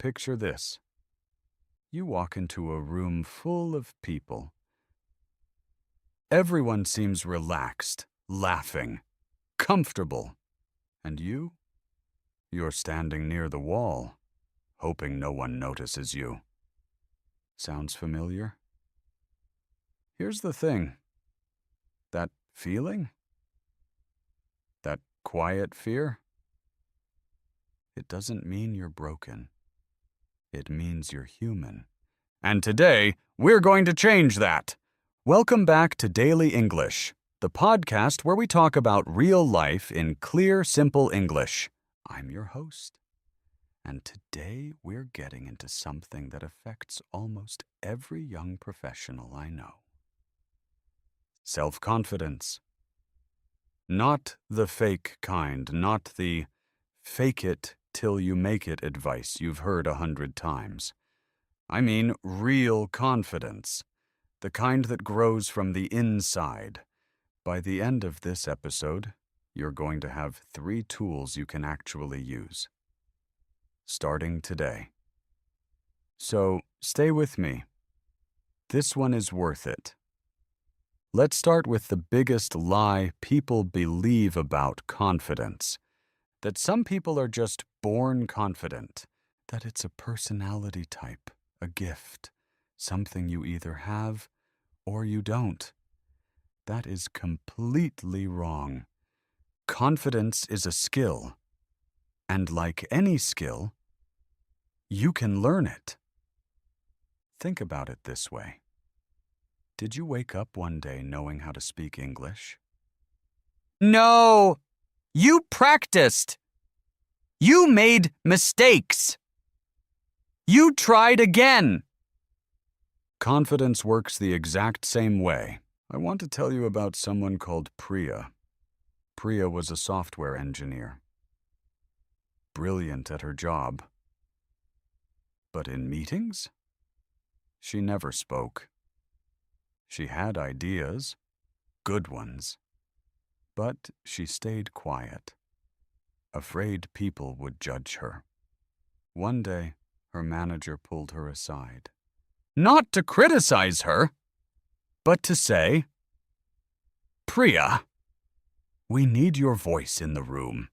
picture this. You walk into a room full of people. Everyone seems relaxed, laughing, comfortable. And you're standing near the wall, hoping no one notices you. Sounds familiar? Here's the thing. That feeling? That quiet fear? It doesn't mean you're broken. It means you're human. And today, we're going to change that. Welcome back to Daily English, the podcast where we talk about real life in clear, simple English. I'm your host. And today, we're getting into something that affects almost every young professional I know. Self-confidence. Not the fake kind, not the fake it till you make it advice you've heard 100 times. I mean real confidence, the kind that grows from the inside. By the end of this episode, you're going to have 3 tools you can actually use. Starting today. So, stay with me. This one is worth it. Let's start with the biggest lie people believe about confidence. That some people are just born confident. That it's a personality type, a gift, something you either have or you don't. That is completely wrong. Confidence is a skill. And like any skill, you can learn it. Think about it this way. Did you wake up one day knowing how to speak English? No! You practiced! You made mistakes! You tried again! Confidence works the exact same way. I want to tell you about someone called Priya. Priya was a software engineer. Brilliant at her job. But in meetings, she never spoke. She had ideas, good ones, but she stayed quiet, afraid people would judge her. One day, her manager pulled her aside. Not to criticize her, but to say, "Priya, we need your voice in the room."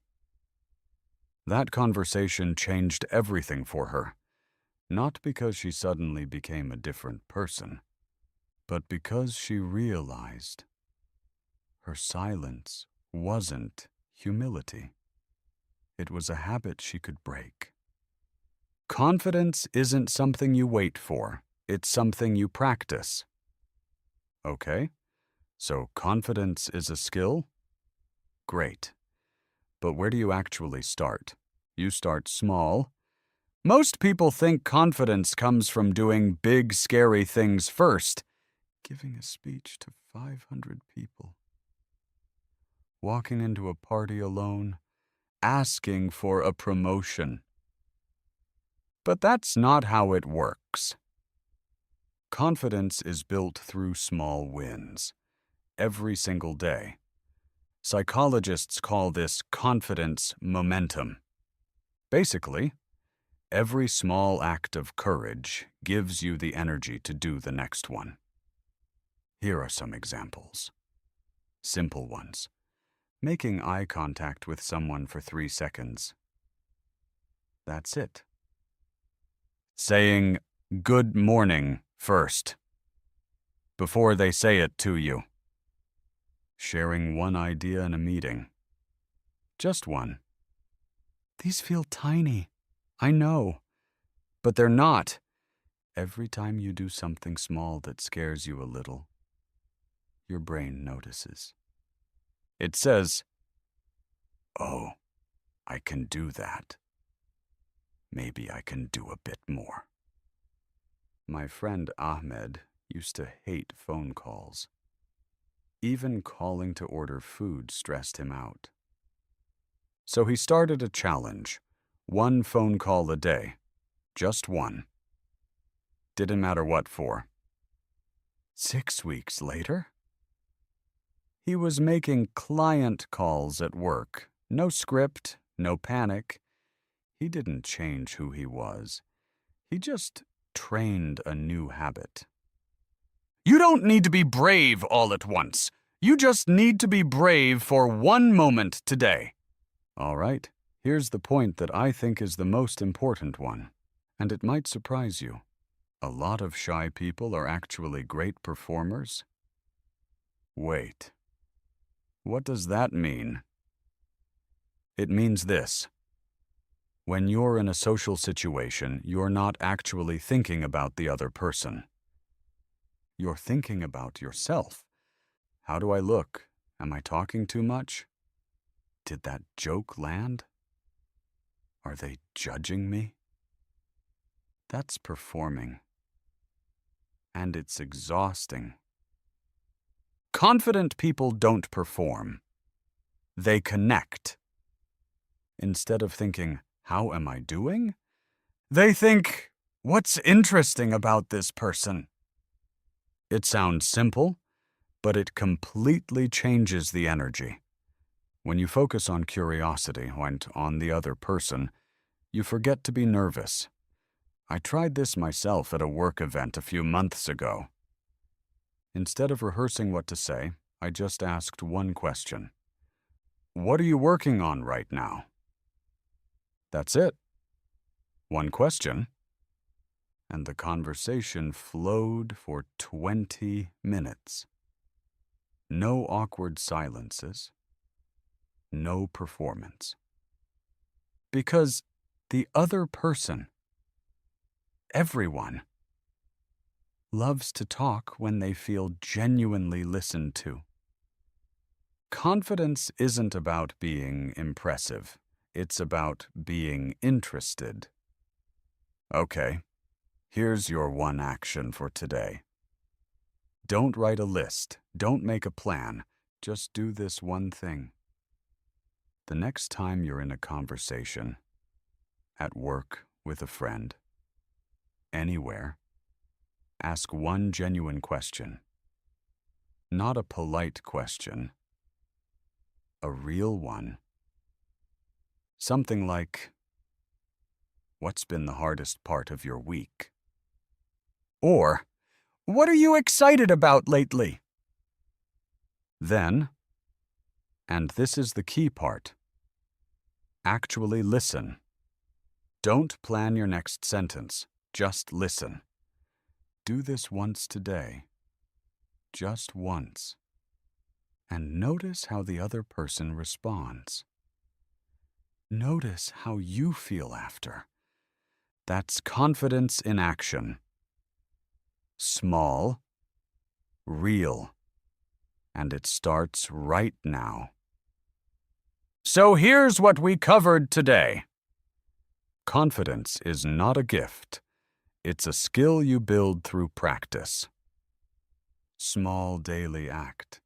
That conversation changed everything for her, not because she suddenly became a different person, but because she realized her silence wasn't humility. It was a habit she could break. Confidence isn't something you wait for. It's something you practice. Okay, so confidence is a skill? Great. But where do you actually start? You start small. Most people think confidence comes from doing big, scary things first. Giving a speech to 500 people. Walking into a party alone. Asking for a promotion. But that's not how it works. Confidence is built through small wins, every single day. Psychologists call this confidence momentum. Basically, every small act of courage gives you the energy to do the next one. Here are some examples. Simple ones. Making eye contact with someone for 3 seconds. That's it. Saying good morning first, before they say it to you. Sharing one idea in a meeting. Just one. These feel tiny, I know, but they're not. Every time you do something small that scares you a little, your brain notices. It says, "Oh, I can do that. Maybe I can do a bit more." My friend Ahmed used to hate phone calls. Even calling to order food stressed him out. So he started a challenge, 1 phone call a day, just 1. Didn't matter what for. 6 weeks later, he was making client calls at work. No script, no panic. He didn't change who he was. He just trained a new habit. You don't need to be brave all at once. You just need to be brave for one moment today. All right, here's the point that I think is the most important one, and it might surprise you. A lot of shy people are actually great performers. Wait, what does that mean? It means this. When you're in a social situation, you're not actually thinking about the other person. You're thinking about yourself. How do I look? Am I talking too much? Did that joke land? Are they judging me? That's performing. And it's exhausting. Confident people don't perform. They connect. Instead of thinking, how am I doing? They think, what's interesting about this person? It sounds simple, but it completely changes the energy. When you focus on curiosity and on the other person, you forget to be nervous. I tried this myself at a work event a few months ago. Instead of rehearsing what to say, I just asked one question. What are you working on right now? That's it. One question. And the conversation flowed for 20 minutes. No awkward silences. No performance. Because the other person, everyone, loves to talk when they feel genuinely listened to. Confidence isn't about being impressive. It's about being interested. Okay, here's your one action for today. Don't write a list. Don't make a plan. Just do this one thing. The next time you're in a conversation, at work, with a friend, anywhere, ask one genuine question. Not a polite question. A real one. Something like, what's been the hardest part of your week? Or, what are you excited about lately? Then, and this is the key part, actually listen. Don't plan your next sentence. Just listen. Do this once today. Just once. And notice how the other person responds. Notice how you feel after. That's confidence in action. Small, real, and it starts right now. So here's what we covered today. Confidence is not a gift. It's a skill you build through practice. Small daily act.